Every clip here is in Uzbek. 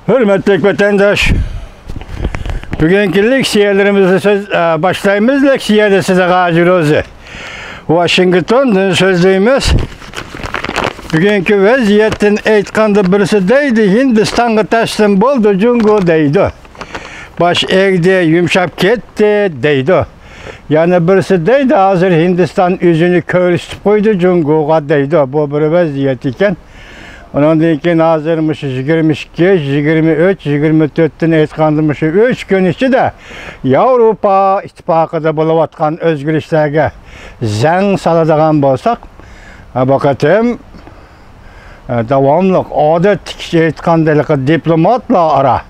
Hürmetli vatandaş, bugünkü leksiyalarımızı başlayımız leksiyada size gacırızı. Washington'dan sözlüğümüz, bugünkü vaziyetin aytqanda birisi deydi, Hindistan'a teslim boldu, Jungo deydi. Baş egdi, yumşap ketdi deydi. Yani birisi deydi, hazır Hindistan yüzünü körüstüp koydu, Jungo'ga deydi. Bu bir vaziyet iken. Ondan keyin hazırmış 22, 23, 24'ten aytqandymyş 3 gün içinde Avrupa İttifaqıda bolayotgan özgürlüklerge zang saladigan bolsak, bakatim davamlıq odat aytqandaylıqı diplomatlar ara,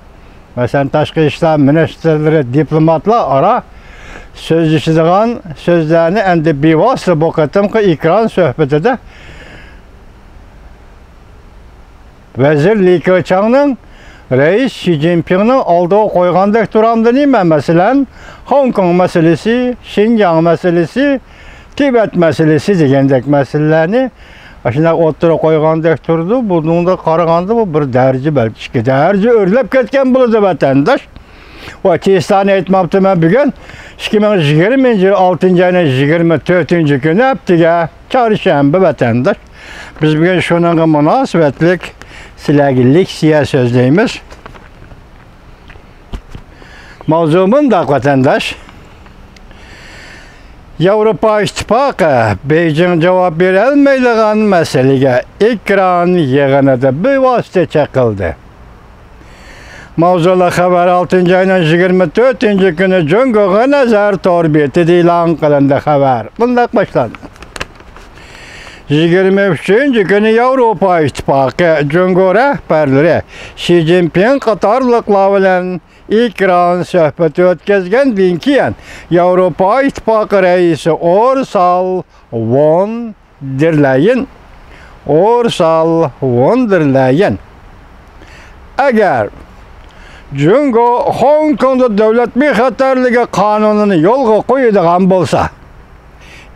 mesela Tashqi ishlar ministrleri diplomatlar ara sözleşidigan sözlerini endi bevosita bakatimki ekran söhbetida Vezir Li Keqiang'ın Reis Xi Jinping'in aldığı koygandek duramdı neyme? Mesela Hong Kong meselesi, Xinjiang meselesi, Tibet meselesi degendek meselelerini aşına otura koygandek durdu. Bunun da qaraganda bu bir derci belki iki derci örlep ketken buludu vatandaş. O çeşitlerini etmaptı ben bugün 2020 yıl 6. ayının 24. günü heptiga çarşamba vatandaş. Biz bugün şunun münasebetlik sizlerge leksiya sözleyimiz. Mavzumun da vatandaş. Avrupa İttifaqı Beijing cevap verelmeydigan meselege ekran yığınıda bevosita çakıldı. Mavzula haber 6. ayının 24. günü Jungo'ga nazar torbeti ilan kılındı haber. Bundak başlandı. 23. günü Avrupa İttifaqı Jungo rehberleri Xi Jinping qatarlıqlar bilen ekran söhbeti ötközgenden keyin Avrupa İttifaqı reisi Ursula von der Leyen eğer Jungo Hong Kong'da devlet bexatarlığı kanununu yolga koyadigan bolsa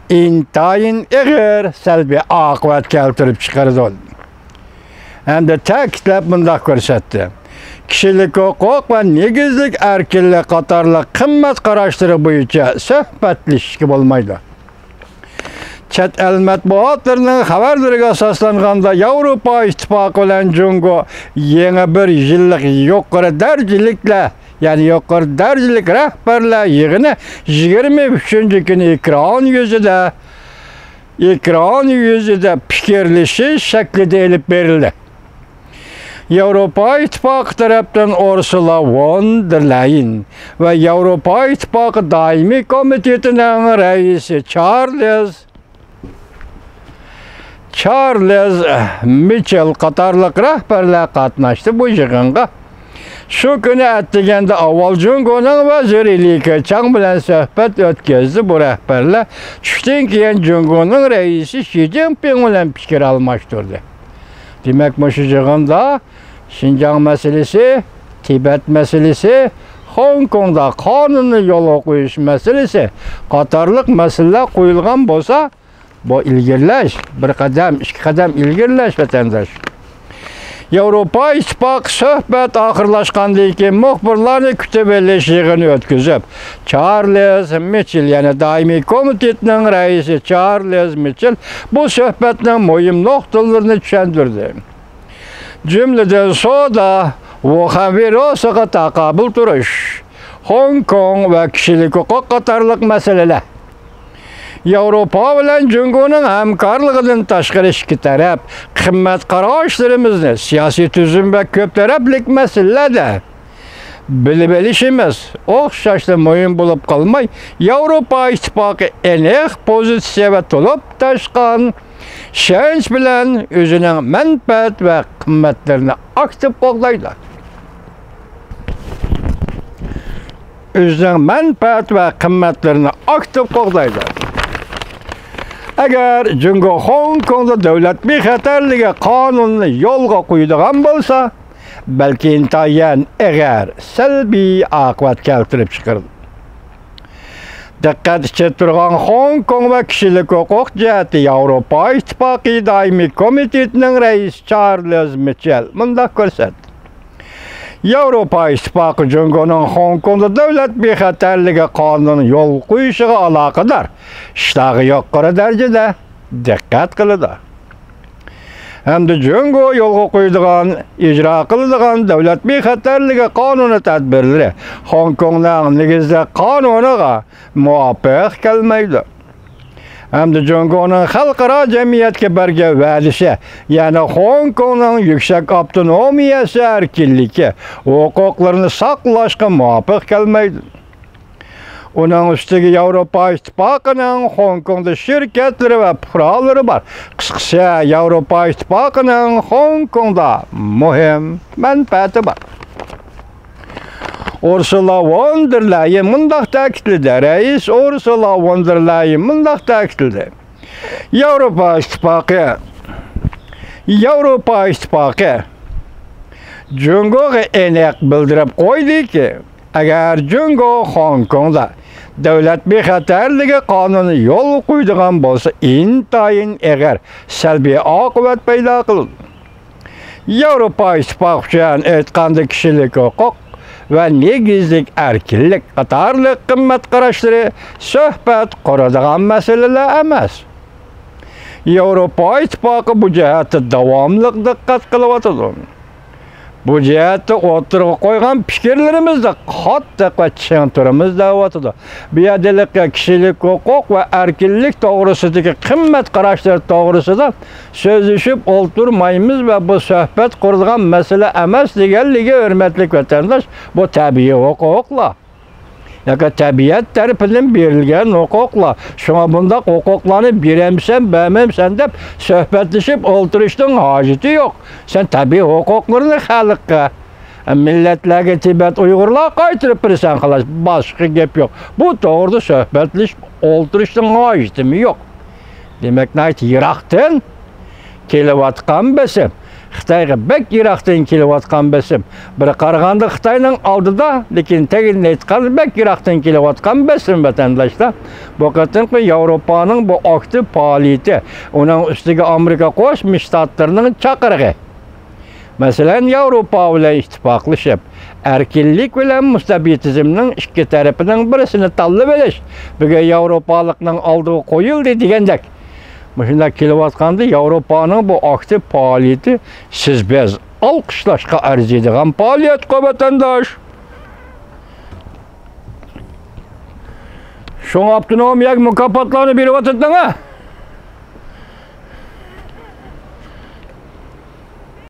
intayin eğer selbi aqıbat keltirip çıkardı. Hem de ta'kidlab bundak ko'rsatdi. Kishilik huquq va negizlik erkinlik qatorli qimmat qarashlari bo'yicha suhbatlashishga bo'lmaydi. Chet el matbuotlarining xabarlariga asoslanganda Avrupa İttifaqı bilan Jungo yangi bir yillik yuqori darajalik yani yuqori darajalik rahbarlar yig'ini 23. kuni ekran yüzüde fikirleşiş şeklinde elip verildi. Avrupa İttifaqı tarafından Ursula von der Leyen ve Avrupa İttifaqı Daimi Komiteti'nin reisi Charles Michel qatarlıq rahbarlar qatnaştı bu yığınga. Şu günü etdigende avval Jungo'nun vaziri Li Keqiang bilen söhbet ötközdi bu rehberler. Çüşten keyin Jungo'nun reisi Xi Jinping bilen fikir almıştırdı. Demek bu yığında Xinjiang meselesi, Tibet meselesi, Hong Kong'da kanunu yola koyuş meselesi, qatarlıq meseleler koyulgan bolsa, bu ilgirleş, bir kadem, iki kadem ilgirleş vatandaş. Avrupa İttifaqı söhbet ahırlaşqandan keyin muxbirlarni kütübeleş yığını ötküzüp Charles Michel yani daimi komitetinin reisi Charles Michel bu söhbetin mühim noktalarını tushundirdi. Cümleden sonra bu xabirosaga taqabul turish, Hong Kong ve kishilik huquq qatorliq meseleler Avrupa bilen Jungo'nun hamkorligidan tashqari ikki taraf qimmat qarashlarimizni siyosiy tuzum ve ko'p taraflik masalalarda bilib olishimiz o'xshashli muhim bo'lib qolmay Avrupa İttifaqı aniq pozitsiya ve to'lib tashqan ishonch bilan o'zining manfaat ve qimmatlarini aktiv qo'llaydi. O'zining manfaat ve qimmatlarini aktiv qo'llaydi. Eğer Jungo Hong Kong'da devlet bexatarlığı kanununu yolga koyadigan bolsa, belki intayin eğer selbi aqıbat keltirip çıkardı. Dikkat çetirgan Hong Kong ve kişilik hukuk ciheti Avrupa İttifaqı Daimi Komiteti'nin reisi Charles Michel mındak ko'rsatdi. Yevropa İttifaqı Cungo'nun Hong Kong'da devlet bexatarligi qonuni yo'l qo'yishiga aloqador ishtag'i yuqori darajada diqqat qiladi. Hamda Cungo yo'lga qo'yadigan, ijro qiladigan davlat bexatarligi qonuni tadbirlari Hong Kongning negizda qonuniga muvofiq kelmaydi. Hamda Cungo'ning xalqaro jamiyatga bergan va'dasi, ya'ni Hong Kongning yuksak avtonomiyasi, erkinligi, huquqlarini saqlashga muvofiq kelmaydi. Onun üstüge Yevropa İttifaqı'nın Hong Kong'da şirketleri ve kuralları var. Kısacası Yevropa İttifaqı'nın Hong Kong'da mühim menfaati var. Ursula von der Leyen mındak ta'kidledi. Reis Ursula von der Leyen mındak ta'kidledi. Yevropa İttifaqı Cungo'ga enek bildirip koydu ki, eğer Cungo Hong Kong'da devlet bexatarligi qonuni yo'l qo'ydigan bo'lsa, intayin eğer salbiy oqibat paydo qiladi. Yevropa İttifaqı uchun aytganda kishilik huquq ve negizlik erkinlik qatorli qimmat qarashlari suhbat quradigan masalalar emas. Yevropa İttifaqı bu jihatda davomli diqqat qilyapti. Bu jihatda o'tirg'a qo'ygan fikrlarimizda qattiq va ching turamiz deyapti. Beadalikka, kishilik huquq va erkinlik to'g'risidagi qimmat qarashlar to'g'risida so'zlashib o'tirmaymiz va bu suhbat quradigan masala emas deganligi, hurmatli vatandosh, bu tabiiy huquqlar. Yoki tabiat tarafidan berilgan huquqlar. Shunga bundaq huquqlarni beremsen, bermemsen deb suhbatlashib o'tirishning hojati yo'q. Sen tabiiy huquqlarni xalqqa, millatlarga, Tibet Uyg'urlar qaytirib berasan xolos, boshqa gap yo'q. Bu to'g'rida suhbatlashib o'tirishning hojati yo'q. Demak, Iroqdan kelayotgan besim, Xitoyga bek Iroqdan kelayotgan besim. Bir qaraganda Xitoyning oldida, lekin teginni aytgan bek Iroqdan kelayotgan besim vatandoshlar. Bu qatorda Yevropaning bu aktiv faoliyati, uning ustiga Amerika Qo'shma Shtatlarining chaqirig'i. Masalan, Yevropa bilan ittifoqlashib, erkinlik bilan mustabidizmning ikki tarafining birisini tanlab olish, bugun Yevropalikning oldiga qo'yildi degandek. Shunday kelayotganda Yevropaning bu aktiv faoliyati siz biz olqishlashga arziydigan faoliyat vatandosh. Şoň avtonomiýa mukopatlaryny beryp atdyňa.